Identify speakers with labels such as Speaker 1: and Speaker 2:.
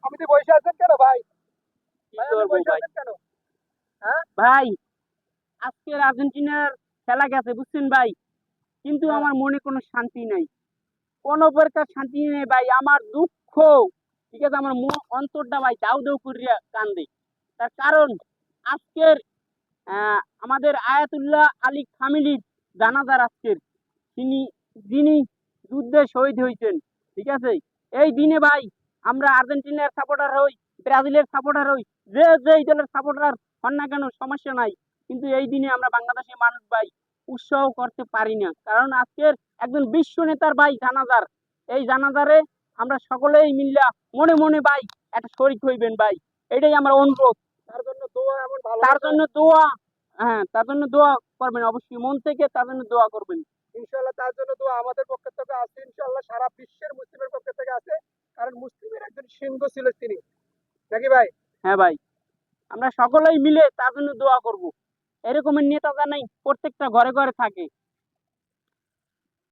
Speaker 1: সমিতি বসে আছেন কেন ভাই?
Speaker 2: কি
Speaker 1: ভাই আপনি
Speaker 2: করবো
Speaker 1: বসে
Speaker 2: ভাই?
Speaker 1: আছেন কেন? হ্যাঁ
Speaker 2: ভাই আজকের আর্জেন্টিনার খেলা গেছে বুঝছেন ভাই, কিন্তু
Speaker 1: হ্যাঁ।
Speaker 2: আমার মনে কোনো শান্তি নাই, কোনো প্রকার শান্তি নেই ভাই। আমার দুঃখ, ঠিক আছে, আমার অন্তরটা ভাই দাউ দাউ করিয়া কান্দে। তার কারণ আজকের আমাদের আয়াতুল্লাহ আলী খামিলির জানাজার আজকের, তিনি যিনি যুদ্ধে শহীদ হয়েছেন, ঠিক আছে। এই দিনে ভাই আমরা আর্জেন্টিনার সাপোর্টার হই, ব্রাজিলের সাপোর্টার হই, যে যেই দলের সাপোর্টার হন না কেন সমস্যা নাই, কিন্তু এই দিনে আমরা বাংলাদেশের মানুষ ভাই উৎসাহ করতে পারি না, কারণ আজকের একজন বিশ্ব নেতার ভাই জানাজার, এই জানাজারে আমরা সকলেই মিল্লা মনে মনে ভাই একটা শরিক হইবেন ভাই, এটাই আমার অনুরোধ।
Speaker 1: তার জন্য দোয়া এবং
Speaker 2: তার
Speaker 1: ভালোবাসা।
Speaker 2: জন্য দোয়া, হ্যাঁ তার জন্য দোয়া করবেন অবশ্যই, মন থেকে তার জন্য দোয়া করবেন।
Speaker 1: ইনশাআল্লাহ তার জন্য দোয়া আমাদের পক্ষ থেকে আছে, ইনশাআল্লাহ সারা বিশ্বের মুসলিমের পক্ষ থেকে আছে। কারণ মুসলিমের একজন সিংহ ছিল তিনি, নাকি ভাই?
Speaker 2: হ্যাঁ ভাই, আমরা সকলেই মিলে তার জন্য দোয়া করব। এরকমের নেতা জানাই প্রত্যেকটা ঘরে ঘরে থাকে।